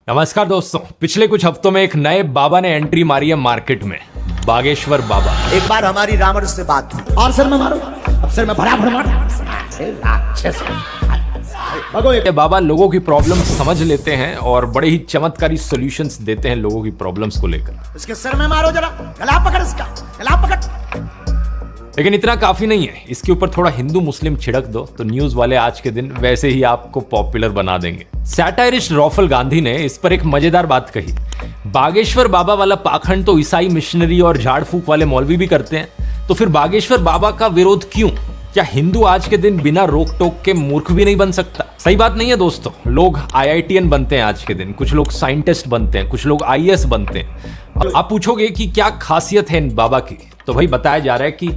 नमस्कार दोस्तों, पिछले कुछ हफ्तों में एक नए बाबा ने एंट्री मारी है मार्केट में, बागेश्वर बाबा। एक बार हमारी रावण से बात थी और सर में मारो, अब सर में भरा मार। ये बाबा लोगों की प्रॉब्लम समझ लेते हैं और बड़े ही चमत्कारी सॉल्यूशंस देते हैं लोगों की प्रॉब्लम्स को लेकर। इसके सर में मारो जरा, गला पकड़ इसका, गला पकड़। लेकिन इतना काफी नहीं है, इसके ऊपर थोड़ा हिंदू मुस्लिम छिड़क दो तो न्यूज वाले आज के दिन वैसे ही आपको पॉपुलर बना देंगे। सैटायरिस्ट रॉफल गांधी ने इस पर एक मजेदार बात कही, बागेश्वर बाबा वाला पाखंड तो ईसाई मिशनरी और झाड़ फूक वाले मौलवी भी करते हैं, तो फिर बागेश्वर बाबा का विरोध क्यों? क्या हिंदू आज के दिन बिना रोक टोक के मूर्ख भी नहीं बन सकता? सही बात नहीं है दोस्तों, लोग IITN बनते हैं आज के दिन, कुछ लोग साइंटिस्ट बनते हैं, कुछ लोग IAS बनते हैं। आप पूछोगे कि क्या खासियत है इन बाबा की, तो भाई बताया जा रहा है कि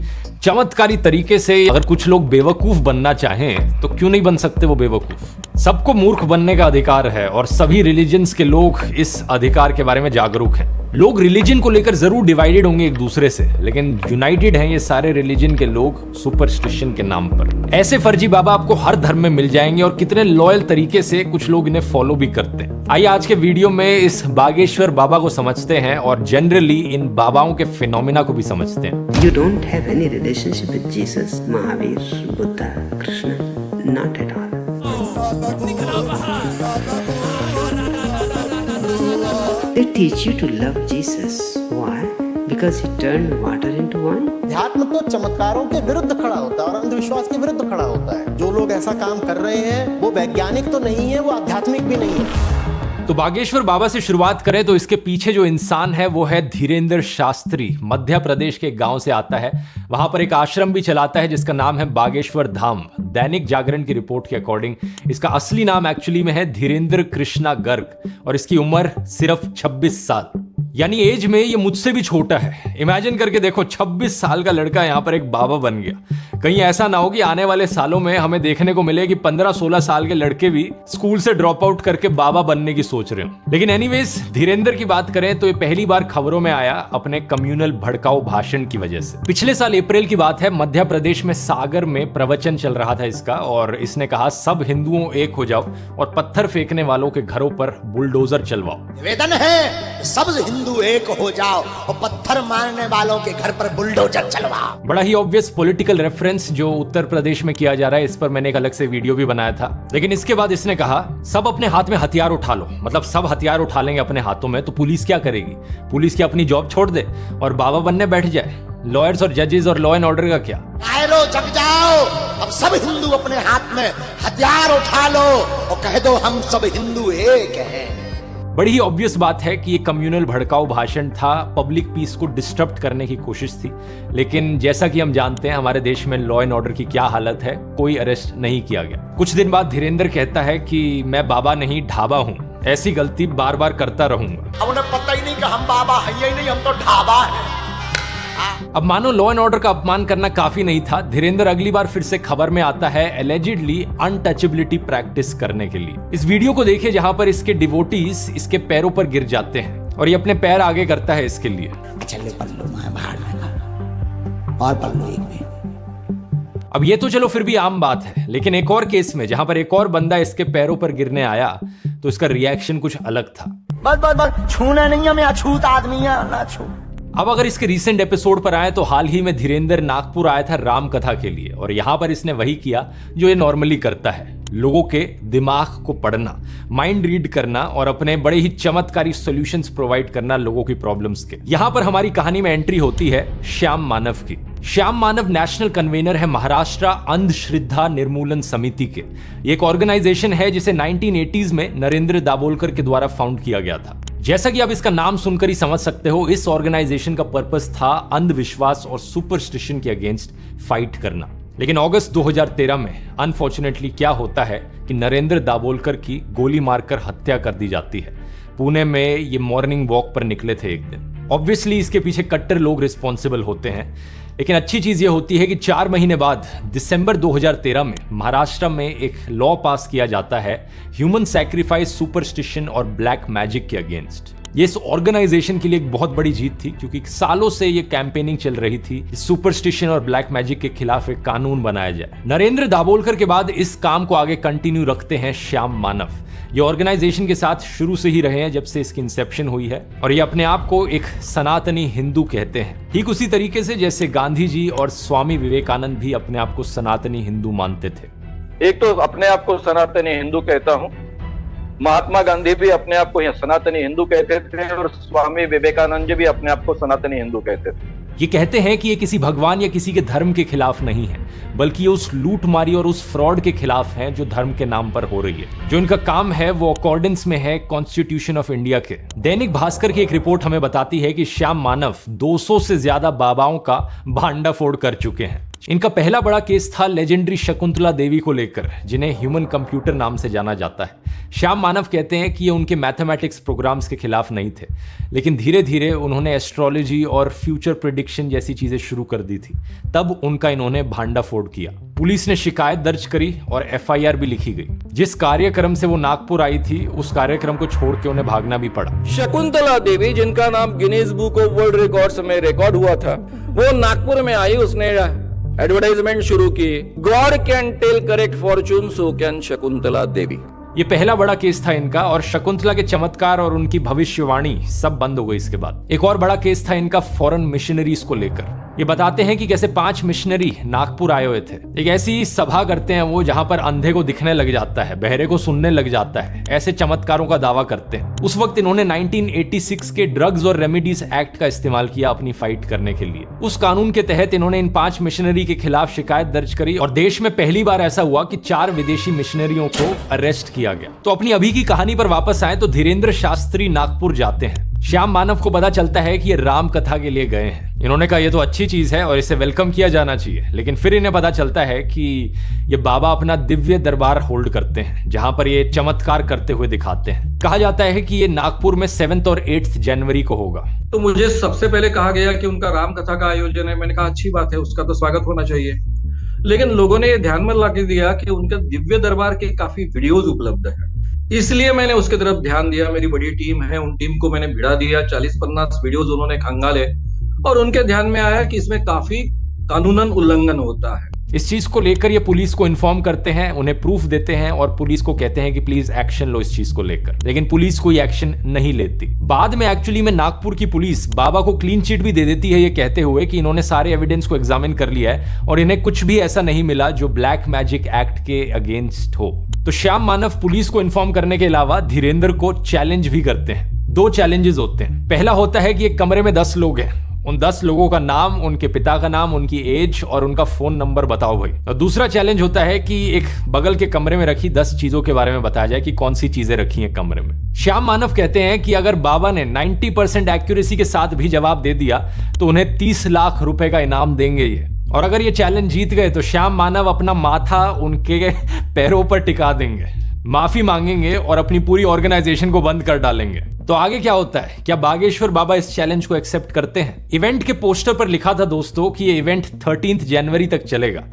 चमत्कारी तरीके से अगर कुछ लोग बेवकूफ बनना चाहें तो क्यों नहीं बन सकते वो बेवकूफ। सबको मूर्ख बनने का अधिकार है और सभी रिलीजन्स के लोग इस अधिकार के बारे में जागरूक हैं। लोग रिलीजन को लेकर जरूर डिवाइडेड होंगे एक दूसरे से, लेकिन यूनाइटेड हैं ये सारे रिलीजन के लोग सुपरस्टिशन के नाम पर। ऐसे फर्जी बाबा आपको हर धर्म में मिल जाएंगे और कितने लॉयल तरीके से कुछ लोग इन्हें फॉलो भी करते हैं। आइए आज के वीडियो में इस बागेश्वर बाबा को समझते हैं और जनरली इन बाबाओं के फिनोमिना को भी समझते हैं। You don't have any relationship with Jesus, Mahavir, Buddha, Krishna, not at all. They teach you to love Jesus. Why? Because he turned water into wine. अध्यात्म तो चमत्कारों के विरुद्ध खड़ा होता है और अंधविश्वास के विरुद्ध खड़ा होता है। जो लोग ऐसा काम कर रहे हैं वो वैज्ञानिक तो नहीं है, वो आध्यात्मिक भी नहीं है। तो बागेश्वर बाबा से शुरुआत करें तो इसके पीछे जो इंसान है वो है धीरेंद्र शास्त्री। मध्य प्रदेश के गांव से आता है, वहां पर एक आश्रम भी चलाता है जिसका नाम है बागेश्वर धाम। दैनिक जागरण की रिपोर्ट के अकॉर्डिंग इसका असली नाम एक्चुअली में है धीरेंद्र कृष्णा गर्ग और इसकी उम्र सिर्फ 26 साल, यानी एज में ये मुझसे भी छोटा है। इमेजिन करके देखो, 26 साल का लड़का यहां पर एक बाबा बन गया। कहीं ऐसा ना हो कि आने वाले सालों में हमें देखने को मिले कि 15-16 साल के लड़के भी स्कूल से ड्रॉप आउट करके बाबा बनने की सोच रहे हो। लेकिन एनीवेज, धीरेंद्र की बात करें तो ये पहली बार खबरों में आया अपने कम्युनल भड़काऊ भाषण की वजह से। पिछले साल अप्रैल की बात है, मध्य प्रदेश में सागर में प्रवचन चल रहा था इसका और इसने कहा सब हिंदुओं एक हो जाओ और पत्थर फेंकने वालों के घरों पर बुलडोजर चलवाओ। निवेदन है सब हिंदू एक हो जाओ और पत्थर मारने वालों के घर पर बुलडोजर चलवाओ। बड़ा ही ऑब्वियस पॉलिटिकल रेफरेंस जो उत्तर प्रदेश में किया जा रहा है, इस पर मैंने एक अलग से वीडियो भी बनाया था। लेकिन इसके बाद इसने कहा सब अपने हाथ में हथियार उठा लो, मतलब सब हथियार उठा लेंगे अपने हाथों में तो पुलिस क्या करेगी? पुलिस की अपनी जॉब छोड़ दे और बाबा बनने बैठ जाए। लॉयर्स और जजेस और लॉ एंड ऑर्डर का क्या? आयरो जग जाओ, अब सब हिंदू अपने हाथ में हथियार उठा लो और कह दो हम सब हिंदू एक हैं। बड़ी ही ऑब्वियस बात है कि ये कम्युनल भड़काऊ भाषण था, पब्लिक पीस को डिस्टर्ब करने की कोशिश थी। लेकिन जैसा कि हम जानते हैं हमारे देश में लॉ एंड ऑर्डर की क्या हालत है, कोई अरेस्ट नहीं किया गया। कुछ दिन बाद धीरेंद्र कहता है कि मैं बाबा नहीं ढाबा हूँ, ऐसी गलती बार बार करता रहूंगा। अब उन्हें पता ही नहीं कि हम बाबा हैं ही नहीं, हम तो ढाबा हैं। अब मानो लॉ एंड ऑर्डर का अपमान करना काफी नहीं था, धीरेंद्र अगली बार फिर से खबर में आता है एलिजिडली अनटचेबिलिटी प्रैक्टिस करने के लिए। इस वीडियो को देखिए जहां पर इसके डिवोटीज इसके पैरों पर गिर जाते हैं और ये अपने पैर आगे करता है इसके लिए। चले पल्लू मैं बाहर और पल्लू एक में। अब ये तो चलो फिर भी आम बात है, लेकिन एक और केस में जहां पर एक और बंदा इसके पैरों पर गिरने आया तो इसका रिएक्शन कुछ अलग था। बस छूना नहीं है, मैं अछूत आदमी है ना छू। अब अगर इसके रीसेंट एपिसोड पर आए तो हाल ही में धीरेंद्र नागपुर आया था राम कथा के लिए और यहां पर इसने वही किया जो ये नॉर्मली करता है, लोगों के दिमाग को पढ़ना, माइंड रीड करना और अपने बड़े ही चमत्कारी सॉल्यूशंस प्रोवाइड करना लोगों की प्रॉब्लम्स के। यहां पर हमारी कहानी में एंट्री होती है श्याम मानव की। श्याम मानव नेशनल कन्वेनर है महाराष्ट्र अंधश्रद्धा निर्मूलन समिति के। ये एक ऑर्गेनाइजेशन है जिसे 1980s में नरेंद्र दाभोलकर के द्वारा फाउंड किया गया था। जैसा कि आप इसका नाम सुनकर ही समझ सकते हो, इस ऑर्गेनाइजेशन का पर्पस था अंधविश्वास और सुपरस्टिशन के अगेंस्ट फाइट करना। लेकिन अगस्त 2013 में अनफॉर्चुनेटली क्या होता है कि नरेंद्र दाभोलकर की गोली मारकर हत्या कर दी जाती है। पुणे में ये मॉर्निंग वॉक पर निकले थे एक दिन। ऑब्वियसली इसके पीछे कट्टर लोग रिस्पॉन्सिबल होते हैं, लेकिन अच्छी चीज ये होती है कि 4 महीने बाद दिसंबर 2013 में महाराष्ट्र में एक लॉ पास किया जाता है ह्यूमन सैक्रिफाइस, सुपरस्टिशन और ब्लैक मैजिक के अगेंस्ट। ये इस ऑर्गेनाइजेशन के लिए एक बहुत बड़ी जीत थी, क्योंकि सालों से ये कैंपेनिंग चल रही थी सुपरस्टिशन और ब्लैक मैजिक के खिलाफ एक कानून बनाया जाए। नरेंद्र दाभोलकर के बाद इस काम को आगे कंटिन्यू रखते हैं श्याम मानव। ये ऑर्गेनाइजेशन के साथ शुरू से ही रहे हैं जब से इसकी इंसेप्शन हुई है, और ये अपने आप को एक सनातनी हिंदू कहते हैं, ठीक उसी तरीके से जैसे गांधी जी और स्वामी विवेकानंद भी अपने आप को सनातनी हिंदू मानते थे। एक तो अपने आप को सनातनी हिंदू कहता हूँ, महात्मा गांधी भी अपने आप को सनातनी हिंदू कहते थे और स्वामी विवेकानंद जी भी अपने आप को सनातनी हिंदू कहते थे। ये कहते हैं कि ये किसी भगवान या किसी के धर्म के खिलाफ नहीं है, बल्कि ये उस लूटमारी और उस फ्रॉड के खिलाफ है जो धर्म के नाम पर हो रही है। जो इनका काम है वो अकॉर्डेंस में है कॉन्स्टिट्यूशन ऑफ इंडिया के। दैनिक भास्कर की एक रिपोर्ट हमें बताती है कि श्याम मानव 200 से ज्यादा बाबाओं का भांडाफोड़ कर चुके हैं। इनका पहला बड़ा केस था लेजेंडरी शकुंतला देवी को लेकर, जिन्हें ह्यूमन कंप्यूटर नाम से जाना जाता है। श्याम मानव कहते हैं कि ये उनके मैथमेटिक्स प्रोग्राम्स के खिलाफ नहीं थे, लेकिन धीरे धीरे उन्होंने एस्ट्रोलॉजी और फ्यूचर प्रेडिक्शन जैसी चीजें शुरू कर दी थी, तब उनका इन्होंने भांडाफोड़ किया। पुलिस ने शिकायत दर्ज करी और FIR भी लिखी गई। जिस कार्यक्रम से वो नागपुर आई थी, उस कार्यक्रम को छोड़ के उन्हें भागना भी पड़ा। शकुंतला देवी, जिनका नाम Guinness book of world records में रिकॉर्ड हुआ था, वो नागपुर में आई, उसने एडवर्टाइजमेंट शुरू की, God can tell correct fortune, so can Shakuntala Devi. ये पहला बड़ा केस था इनका, और शकुंतला के चमत्कार और उनकी भविष्यवाणी सब बंद हो गई इसके बाद। एक और बड़ा केस था इनका फॉरेन मिशनरीज को लेकर। ये बताते हैं कि कैसे 5 मिशनरी नागपुर आए हुए थे। एक ऐसी सभा करते हैं वो जहां पर अंधे को दिखने लग जाता है, बहरे को सुनने लग जाता है, ऐसे चमत्कारों का दावा करते हैं। उस वक्त इन्होंने 1986 के ड्रग्स और रेमेडीज एक्ट का इस्तेमाल किया अपनी फाइट करने के लिए। उस कानून के तहत इन्होंने इन 5 मिशनरी के खिलाफ शिकायत दर्ज करी, और देश में पहली बार ऐसा हुआ कि 4 विदेशी मिशनरियों को अरेस्ट किया गया। तो अपनी अभी की कहानी पर वापस आए तो धीरेन्द्र शास्त्री नागपुर जाते हैं। श्याम मानव को पता चलता है कि ये राम कथा के लिए गए हैं। इन्होंने कहा ये तो अच्छी चीज है और इसे वेलकम किया जाना चाहिए, लेकिन फिर इन्हें पता चलता है कि ये बाबा अपना दिव्य दरबार होल्ड करते हैं, जहां पर ये चमत्कार करते हुए दिखाते हैं। कहा जाता है कि ये नागपुर में 7 और 8 जनवरी को होगा। तो मुझे सबसे पहले कहा गया कि उनका राम कथा का आयोजन है। मैंने कहा अच्छी बात है, उसका तो स्वागत होना चाहिए, लेकिन लोगों ने ये ध्यान में ला के दिया कि उनके दिव्य दरबार के काफी वीडियोज उपलब्ध है, इसलिए मैंने उसके तरफ ध्यान दिया। मेरी बड़ी टीम है, उन टीम को मैंने भिड़ा दिया। 40-50 वीडियोज उन्होंने खंगाले और उनके ध्यान में आया कि इसमें काफी कानूनन उल्लंघन होता है। इस चीज को लेकर ये पुलिस को इन्फॉर्म करते हैं, उन्हें प्रूफ देते हैं और पुलिस को कहते हैं कि प्लीज एक्शन लो इस चीज को लेकर, लेकिन पुलिस कोई एक्शन नहीं लेती। बाद में एक्चुअली में नागपुर की पुलिस बाबा को क्लीन चिट भी दे देती है, ये कहते हुए कि इन्होंने सारे एविडेंस को एग्जामिन कर लिया है और इन्हें कुछ भी ऐसा नहीं मिला जो ब्लैक मैजिक एक्ट के अगेंस्ट हो। तो श्याम मानव पुलिस को इन्फॉर्म करने के अलावा धीरेन्द्र को चैलेंज भी करते हैं। 2 चैलेंजेस होते हैं। पहला होता है कि एक कमरे में 10 लोग हैं, उन 10 लोगों का नाम, उनके पिता का नाम, उनकी एज और उनका फोन नंबर बताओ भाई। और दूसरा चैलेंज होता है कि एक बगल के कमरे में रखी 10 चीजों के बारे में बताया जाए कि कौन सी चीजें रखी हैं कमरे में। श्याम मानव कहते हैं कि अगर बाबा ने 90% एक्यूरेसी के साथ भी जवाब दे दिया तो उन्हें 30 लाख रुपए का इनाम देंगे ये। और अगर ये चैलेंज जीत गए तो श्याम मानव अपना माथा उनके पैरों पर टिका देंगे, माफी मांगेंगे और अपनी पूरी ऑर्गेनाइजेशन को बंद कर डालेंगे। तो आगे क्या होता है? क्या बागेश्वर बाबा इस चैलेंज को एक्सेप्ट करते हैं? इवेंट के पोस्टर पर लिखा था दोस्तों कि ये इवेंट 13 जनवरी तक चलेगा,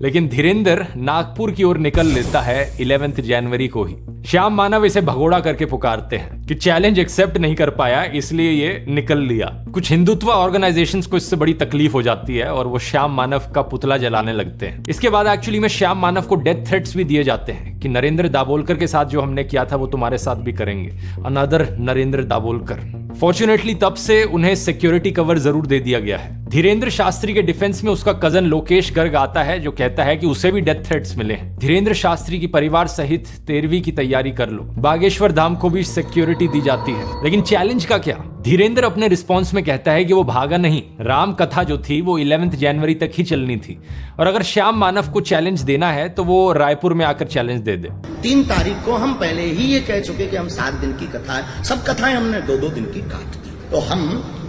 लेकिन धीरेन्द्र नागपुर की ओर निकल लेता है 11 जनवरी को ही। श्याम मानव इसे भगोड़ा करके पुकारते हैं कि चैलेंज एक्सेप्ट नहीं कर पाया इसलिए ये निकल लिया। कुछ हिंदुत्व ऑर्गेनाइजेशंस को इससे बड़ी तकलीफ हो जाती है और वो श्याम मानव का पुतला जलाने लगते हैं। इसके बाद एक्चुअली में श्याम मानव को डेथ थ्रेट्स भी दिए जाते हैं कि नरेंद्र दाभोलकर के साथ जो हमने किया था वो तुम्हारे साथ भी करेंगे, अनदर नरेंद्र दाभोलकर। फॉर्चुनेटली तब से उन्हें सिक्योरिटी कवर जरूर दे दिया गया है। धीरेन्द्र शास्त्री के डिफेंस में उसका कजन लोकेश गर्ग आता है जो कहता है कि उसे भी डेथ थ्रेट्स मिले हैं। धीरेन्द्र शास्त्री की परिवार सहित 13वीं की तैयारी कर लो। बागेश्वर धाम को भी सिक्योरिटी दी जाती है, लेकिन चैलेंज का क्या? धीरेन्द्र अपने रिस्पॉन्स में कहता है कि वो भागा नहीं, राम कथा जो थी वो 11 जनवरी तक ही चलनी थी और अगर श्याम मानव को चैलेंज देना है तो वो रायपुर में आकर चैलेंज दे दे। 3 तारीख को हम पहले ही ये कह चुके कि हम 7 दिन की कथा है, सब कथाएं हमने 2-2 दिन की काट दी। तो हम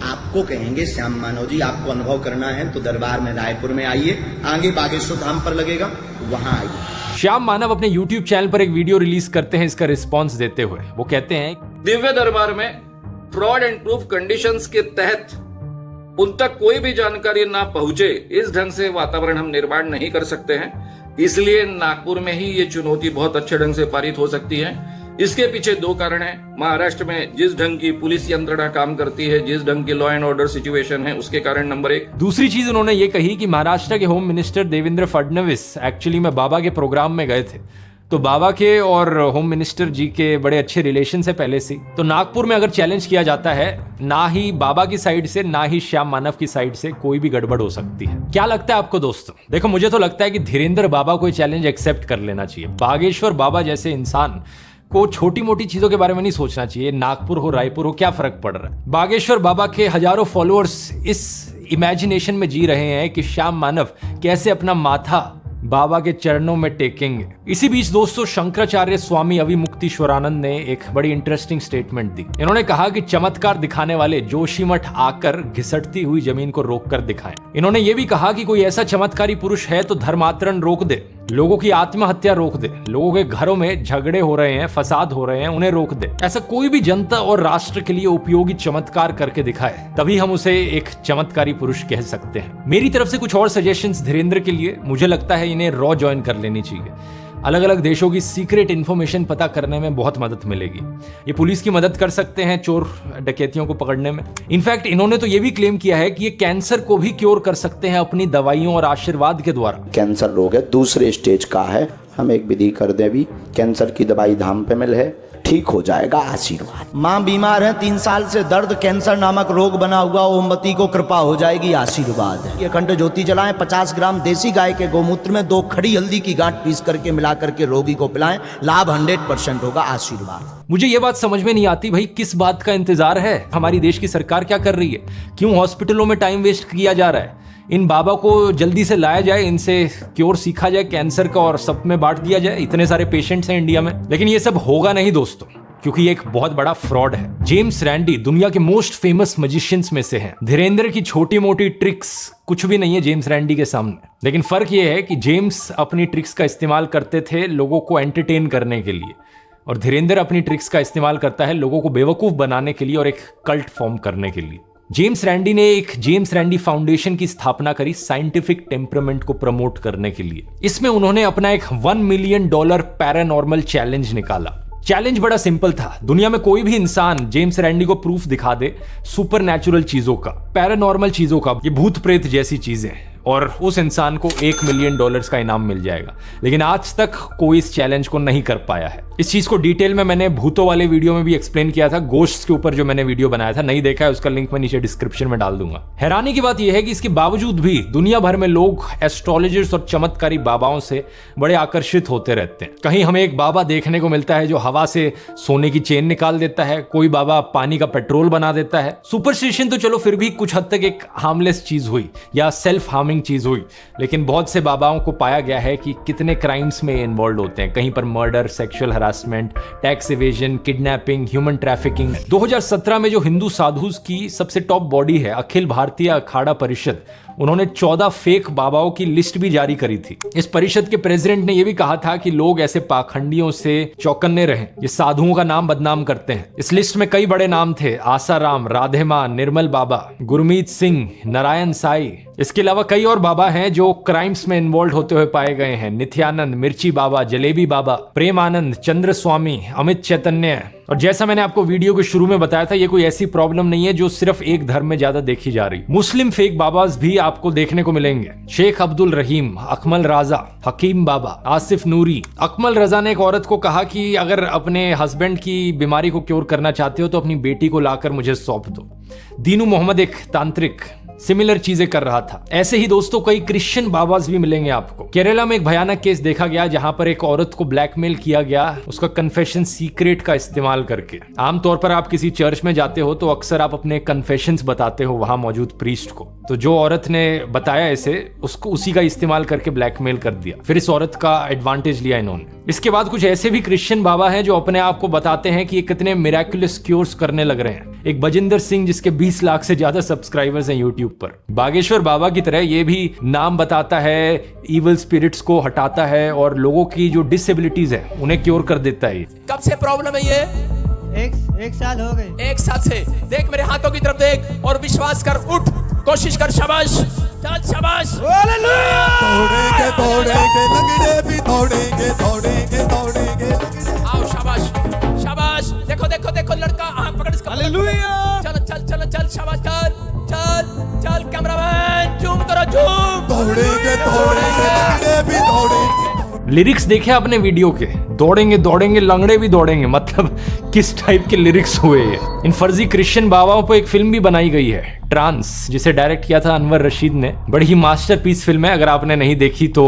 आपको कहेंगे श्याम मानव जी, आपको अनुभव करना है तो दरबार में रायपुर में आइए, आगे बागेश्वर धाम पर लगेगा, वहां आइए। श्याम मानव अपने YouTube चैनल पर एक वीडियो रिलीज करते हैं इसका रिस्पॉन्स देते हुए। वो कहते हैं दिव्य दरबार में फ्रॉड एंड प्रूफ कंडीशंस के तहत उन तक कोई भी जानकारी ना पहुंचे, इस ढंग से वातावरण हम निर्माण नहीं कर सकते हैं। इसलिए नागपुर में ही ये चुनौती बहुत अच्छे ढंग से पारित हो सकती है। इसके पीछे दो कारण हैं। महाराष्ट्र में जिस ढंग की पुलिस यंत्रणा काम करती है, जिस ढंग की लॉ एंड ऑर्डर सिचुएशन है, उसके कारण नंबर 1। दूसरी चीज उन्होंने ये कही कि महाराष्ट्र के home minister Devendra Fadnavis actually में बाबा के प्रोग्राम में गए थे, तो बाबा के और होम मिनिस्टर जी के बड़े अच्छे रिलेशन है पहले से। तो नागपुर में अगर चैलेंज किया जाता है, ना ही बाबा की साइड से ना ही श्याम मानव की साइड से कोई भी गड़बड़ हो सकती है। क्या लगता है आपको दोस्तों? देखो, मुझे तो लगता है कि धीरेन्द्र बाबा को चैलेंज एक्सेप्ट कर लेना चाहिए। बागेश्वर बाबा जैसे इंसान को छोटी मोटी चीजों के बारे में नहीं सोचना चाहिए। नागपुर हो, रायपुर हो, क्या फर्क पड़ रहा है। बागेश्वर बाबा के हजारों फॉलोअर्स इस इमेजिनेशन में जी रहे हैं कि श्याम मानव कैसे अपना माथा बाबा के चरणों में टेकेंगे। इसी बीच दोस्तों, शंकराचार्य स्वामी अविमुक्तेश्वरानंद ने एक बड़ी इंटरेस्टिंग स्टेटमेंट दी। इन्होंने कहा कि चमत्कार दिखाने वाले जोशीमठ आकर घिसटती हुई जमीन को रोककर दिखाएं। इन्होंने ये भी कहा कि कोई ऐसा चमत्कारी पुरुष है तो धर्मांतरण रोक दे, लोगों की आत्महत्या रोक दे, लोगों के घरों में झगड़े हो रहे हैं, फसाद हो रहे हैं, उन्हें रोक दे। ऐसा कोई भी जनता और राष्ट्र के लिए उपयोगी चमत्कार करके दिखाए, तभी हम उसे एक चमत्कारी पुरुष कह सकते हैं। मेरी तरफ से कुछ और सजेशंस धीरेन्द्र के लिए। मुझे लगता है इन्हें रॉ ज्वाइन कर लेनी चाहिए। अलग अलग देशों की सीक्रेट इंफॉर्मेशन पता करने में बहुत मदद मिलेगी। ये पुलिस की मदद कर सकते हैं चोर डकैतियों को पकड़ने में। इनफैक्ट इन्होंने तो ये भी क्लेम किया है कि ये कैंसर को भी क्योर कर सकते हैं अपनी दवाइयों और आशीर्वाद के द्वारा। कैंसर रोग है, दूसरे स्टेज का है, हम एक विधि कर दें भी, कैंसर की दवाई धाम पे मिल है, ठीक हो जाएगा, आशीर्वाद। माँ बीमार है 3 साल से, दर्द कैंसर नामक रोग बना हुआ, ओमवती को कृपा हो जाएगी, आशीर्वाद। ये अखंड ज्योति जलाएं, 50 ग्राम देसी गाय के गोमूत्र में 2 खड़ी हल्दी की गांठ पीस करके मिला करके रोगी को पिलाएं, लाभ 100% होगा, आशीर्वाद। मुझे ये बात समझ में नहीं आती भाई, किस बात का इंतजार है? हमारी देश की सरकार क्या कर रही है? क्यों हॉस्पिटलों में टाइम वेस्ट किया जा रहा है? इन बाबा को जल्दी से लाया जाए, इनसे क्योर सीखा जाए कैंसर का और सब में बांट दिया जाए। इतने सारे पेशेंट्स हैं इंडिया में। लेकिन ये सब होगा नहीं दोस्तों, क्योंकि ये एक बहुत बड़ा फ्रॉड है। जेम्स रैंडी दुनिया के मोस्ट फेमस मैजिशियंस में से हैं। धीरेन्द्र की छोटी मोटी ट्रिक्स कुछ भी नहीं है जेम्स रैंडी के सामने। लेकिन फर्क ये है कि जेम्स अपनी ट्रिक्स का इस्तेमाल करते थे लोगों को एंटरटेन करने के लिए, और धीरेन्द्र अपनी ट्रिक्स का इस्तेमाल करता है लोगों को बेवकूफ बनाने के लिए और एक कल्ट फॉर्म करने के लिए। जेम्स रैंडी ने एक जेम्स रैंडी फाउंडेशन की स्थापना करी साइंटिफिक टेम्परामेंट को प्रमोट करने के लिए। इसमें उन्होंने अपना एक $1 मिलियन पैरानॉर्मल चैलेंज निकाला। चैलेंज बड़ा सिंपल था। दुनिया में कोई भी इंसान जेम्स रैंडी को प्रूफ दिखा दे सुपर नेचुरल चीजों का, पैरानॉर्मल चीजों का, ये भूत प्रेत जैसी चीजें, और उस इंसान को $1 मिलियन का इनाम मिल जाएगा। लेकिन आज तक कोई इस चैलेंज को नहीं कर पाया है। इस चीज को डिटेल में मैंने भूतों वाले वीडियो में भी एक्सप्लेन किया था, गोश्ट्स के ऊपर जो मैंने वीडियो बनाया था। नहीं देखा है उसका लिंक मैं नीचे डिस्क्रिप्शन में डाल दूंगा। हैरानी की बात यह है कि इसके बावजूद भी दुनिया भर में लोग एस्ट्रोलॉजर्स और चमत्कारी बाबाओं से बड़े आकर्षित होते रहते हैं। कहीं हमें एक बाबा देखने को मिलता है जो हवा से सोने की चेन निकाल देता है, कोई बाबा पानी का पेट्रोल बना देता है। सुपरस्टिशन तो चलो फिर भी कुछ हद तक एक हार्मलेस चीज हुई या सेल्फ हार्मिंग चीज हुई, लेकिन बहुत से बाबाओं को पाया गया है कि कितने क्राइम्स में इन्वॉल्व होते हैं। कहीं पर murder, sexual harassment, tax evasion, kidnapping, human trafficking. 2017 में जो हिंदू साधुस की सबसे टॉप बॉडी है अखिल भारतीय अखाड़ा परिषद, उन्होंने 14 फेक बाबाओं की लिस्ट भी जारी करी थी। इस परिषद के प्रेसिडेंट ने यह भी कहा था कि लोग ऐसे पाखंडियों से चौकन्ने रहें, ये साधुओं का नाम बदनाम करते हैं। इस लिस्ट में कई बड़े नाम थे, आसाराम, राधे मां, निर्मल बाबा, गुरमीत सिंह, नारायण साई। इसके अलावा कई और बाबा हैं जो क्राइम्स में इन्वॉल्व होते हुए पाए गए हैं। नित्यानंद, मिर्ची बाबा, जलेबी बाबा, प्रेम आनंद, चंद्र स्वामी, अमित चैतन्य। और जैसा मैंने आपको वीडियो के शुरू में बताया था, ये कोई ऐसी प्रॉब्लम नहीं है जो सिर्फ एक धर्म में ज्यादा देखी जा रही। मुस्लिम फेक बाबाज भी आपको देखने को मिलेंगे। शेख अब्दुल रहीम, अकमल राजा, हकीम बाबा, आसिफ नूरी। अकमल रजा ने एक औरत को कहा कि अगर अपने हस्बैंड की बीमारी को क्योर करना चाहते हो तो अपनी बेटी को लाकर मुझे सौंप दो। दीनू मोहम्मद एक तांत्रिक सिमिलर चीजें कर रहा था। ऐसे ही दोस्तों कई क्रिश्चियन बाबाज भी मिलेंगे आपको। केरला में एक भयानक केस देखा गया जहां पर एक औरत को ब्लैकमेल किया गया उसका कन्फेशन सीक्रेट का इस्तेमाल करके। आमतौर पर आप किसी चर्च में जाते हो तो अक्सर आप अपने कन्फेशंस बताते हो वहां मौजूद प्रीस्ट को। तो जो औरत ने बताया इसे, उसको उसी का इस्तेमाल करके ब्लैकमेल कर दिया। फिर इस औरत का एडवांटेज लिया इन्होंने। इसके बाद कुछ ऐसे भी क्रिश्चियन बाबा हैं जो अपने आप को बताते हैं कि ये कितने मिराकुलस क्योर्स करने लग रहे हैं। एक बजिंदर सिंह जिसके 20 लाख से ज्यादा सब्सक्राइबर्स हैं यूट्यूब पर। बागेश्वर बाबा की तरह ये भी नाम बताता है, इविल स्पिरिट्स को हटाता है और लोगों की जो डिसेबिलिटीज है उन्हें क्योर कर देता है। कब से प्रॉब्लम है ये? एक साल हो गए। 1 साल से। देख मेरे हाथों की तरफ देख और विश्वास कर, उठ, कोशिश कर, शाबाश, चल शाबाश। तोड़ेंगे लंगड़े भी तोड़ेंगे। आओ शाबाश। देखो देखो देखो लड़का, हाँ पकड़ इसको, हालेलुया। चलो चल चलो चल, शाबाश, चल चल चल, कैमरामैन जूम करो, जूम। दौड़ेंगे दौड़ेंगे भी दौड़ेंगे। लिरिक्स देखे आपने वीडियो के? दौड़ेंगे दौड़ेंगे लंगड़े भी दौड़ेंगे, मतलब किस टाइप के लिरिक्स हुए ये। इन फर्जी क्रिश्चियन बाबाओं पर एक फिल्म भी बनाई गई है, ट्रांस, जिसे डायरेक्ट किया था अनवर रशीद ने। बड़ी ही मास्टरपीस फिल्म है, अगर आपने नहीं देखी तो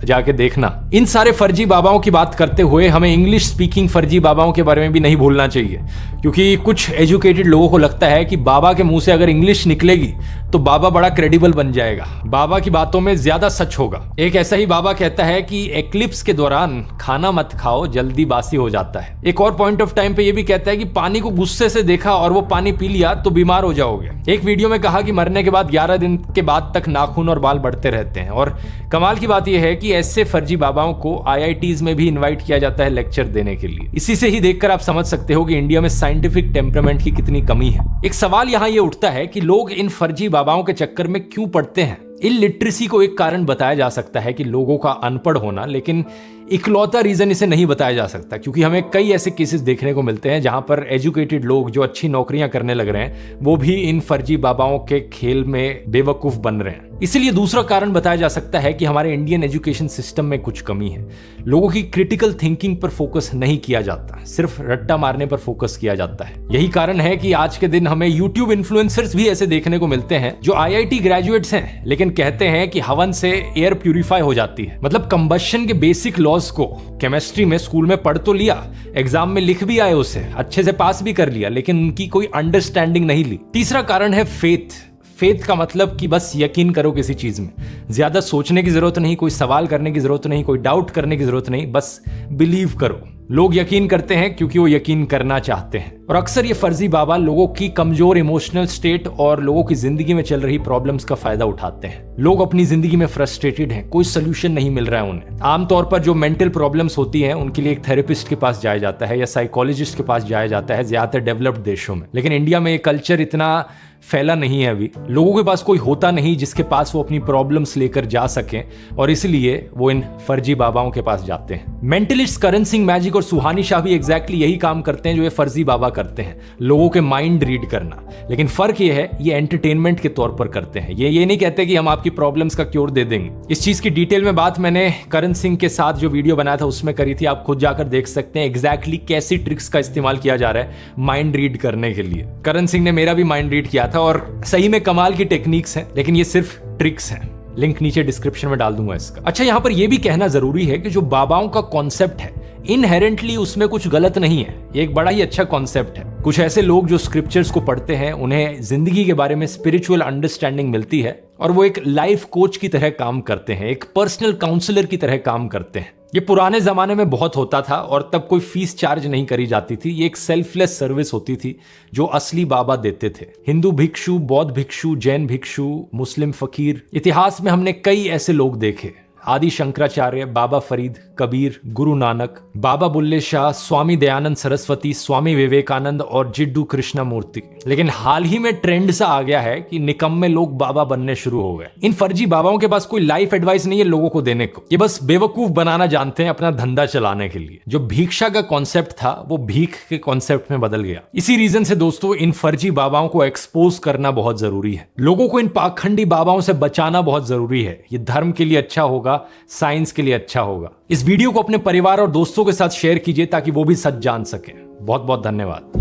जाके देखना। इन सारे फर्जी बाबाओं की बात करते हुए हमें इंग्लिश स्पीकिंग फर्जी बाबाओं के बारे में भी नहीं भूलना चाहिए, क्योंकि कुछ एजुकेटेड लोगों को लगता है कि बाबा के मुंह से अगर इंग्लिश निकलेगी तो बाबा बड़ा क्रेडिबल बन जाएगा, बाबा की बातों में ज्यादा सच होगा। एक ऐसा ही बाबा कहता है कि एक्लिप्स के दौरान खाना मत खाओ, जल्दी बासी हो जाता है। एक और पॉइंट ऑफ टाइम पे ये भी कहता है कि पानी को गुस्से से देखा और वो पानी पी लिया तो बीमार हो जाओगे। एक वीडियो में कहा कि मरने के बाद 11 दिन के बाद तक नाखून और बाल बढ़ते रहते हैं। और कमाल की बात यह है कि ऐसे फर्जी बाबाओं को IITs में भी इनवाइट किया जाता है लेक्चर देने के लिए। इसी से ही देखकर आप समझ सकते हो कि इंडिया में साइंटिफिक टेम्परामेंट की कितनी कमी है। एक सवाल यहाँ ये उठता है कि लोग इन फर्जी बाबाओं के चक्कर में क्यों पड़ते हैं। इलिटरेसी को एक कारण बताया जा सकता है कि लोगों का अनपढ़ होना, लेकिन इकलौता रीजन इसे नहीं बताया जा सकता, क्योंकि हमें कई ऐसे केसेस देखने को मिलते हैं जहां पर एजुकेटेड लोग जो अच्छी नौकरियां करने लग रहे हैं वो भी इन फर्जी बाबाओं के खेल में बेवकूफ बन रहे हैं। इसीलिए दूसरा कारण बताया जा सकता है कि हमारे इंडियन एजुकेशन सिस्टम में कुछ कमी है। लोगों की क्रिटिकल थिंकिंग पर फोकस नहीं किया जाता, सिर्फ रट्टा मारने पर फोकस किया जाता है। यही कारण है कि आज के दिन हमें यूट्यूब इन्फ्लुएंसर्स भी ऐसे देखने को मिलते हैं जो IIT ग्रेजुएट्स हैं, लेकिन कहते हैं कि हवन से एयर प्यूरिफाई हो जाती है। मतलब कंबशन के बेसिक लॉज को केमिस्ट्री में स्कूल में पढ़ तो लिया, एग्जाम में लिख भी आए, उसे अच्छे से पास भी कर लिया, लेकिन उनकी कोई अंडरस्टैंडिंग नहीं ली। तीसरा कारण है फेथ। फेथ का मतलब कि बस यकीन करो किसी चीज में, ज्यादा सोचने की जरूरत नहीं, कोई सवाल करने की जरूरत नहीं, कोई डाउट करने की जरूरत नहीं, बस बिलीव करो। लोग यकीन करते हैं क्योंकि वो यकीन करना चाहते हैं। और अक्सर ये फर्जी बाबा लोगों की कमजोर इमोशनल स्टेट और लोगों की जिंदगी में चल रही प्रॉब्लम्स का फायदा उठाते हैं। लोग अपनी जिंदगी में फ्रस्ट्रेटेड हैं, कोई सोल्यूशन नहीं मिल रहा है उन्हें। आमतौर पर जो मेंटल प्रॉब्लम्स होती हैं उनके लिए एक थेरेपिस्ट के पास जाया जाता है या साइकोलॉजिस्ट के पास जाया जाता है, ज्यादातर डेवलप्ड देशों में। लेकिन इंडिया में ये कल्चर इतना फैला नहीं है अभी। लोगों के पास कोई होता नहीं जिसके पास वो अपनी प्रॉब्लम्स लेकर जा सकें, और इसलिए वो इन फर्जी बाबाओं के पास जाते हैं। मेंटलिस्ट करण सिंह मैजिक और सुहानी शाह भी एग्जैक्टली यही काम करते हैं जो ये फर्जी बाबा करते हैं, लोगों के माइंड रीड करना। लेकिन फर्क ये है, ये एंटरटेनमेंट के तौर पर करते हैं। ये नहीं कहते कि हम आपकी प्रॉब्लम्स का क्योर दे देंगे। इस चीज की डिटेल में बात मैंने करण सिंह के साथ जो वीडियो बनाया था उसमें करी थी, आप खुद जाकर देख सकते हैं एग्जैक्टली कैसी ट्रिक्स का इस्तेमाल किया जा रहा है माइंड रीड करने के लिए। करण सिंह ने मेरा भी माइंड रीड किया था और सही में कमाल की टेक्निक्स हैं, लेकिन ये सिर्फ ट्रिक्स हैं। लिंक नीचे डिस्क्रिप्शन में डाल दूंगा इसका। अच्छा, यहां पर यह भी कहना जरूरी है कि जो बाबाओं का कॉन्सेप्ट है इनहेरेंटली उसमें कुछ गलत नहीं है, ये एक बड़ा ही अच्छा कॉन्सेप्ट है। कुछ ऐसे लोग जो स्क्रिप्चर्स को पढ़ते हैं उन्हें जिंदगी के बारे में स्पिरिचुअल अंडरस्टैंडिंग मिलती है और वो एक लाइफ कोच की तरह काम करते हैं, एक पर्सनल काउंसलर की तरह काम करते हैं। ये पुराने जमाने में बहुत होता था और तब कोई फीस चार्ज नहीं करी जाती थी। ये एक सेल्फलेस सर्विस होती थी जो असली बाबा देते थे। हिंदू भिक्षु, बौद्ध भिक्षु, जैन भिक्षु, मुस्लिम फकीर, इतिहास में हमने कई ऐसे लोग देखे। आदि शंकराचार्य, बाबा फरीद, कबीर, गुरु नानक, बाबा बुल्ले शाह, स्वामी दयानंद सरस्वती, स्वामी विवेकानंद और जिड्डू कृष्णमूर्ति। लेकिन हाल ही में ट्रेंड सा आ गया है कि निकम्मे लोग बाबा बनने शुरू हो गए। इन फर्जी बाबाओं के पास कोई लाइफ एडवाइस नहीं है लोगों को देने को, ये बस बेवकूफ बनाना जानते हैं अपना धंधा चलाने के लिए। जो भिक्षा का कॉन्सेप्ट था वो भीख के कॉन्सेप्ट में बदल गया। इसी रीजन से दोस्तों इन फर्जी बाबाओं को एक्सपोज करना बहुत जरूरी है। लोगों को इन पाखंडी बाबाओं से बचाना बहुत जरूरी है। ये धर्म के लिए अच्छा होगा, साइंस के लिए अच्छा होगा। इस वीडियो को अपने परिवार और दोस्तों के साथ शेयर कीजिए ताकि वो भी सच जान सके। बहुत बहुत धन्यवाद।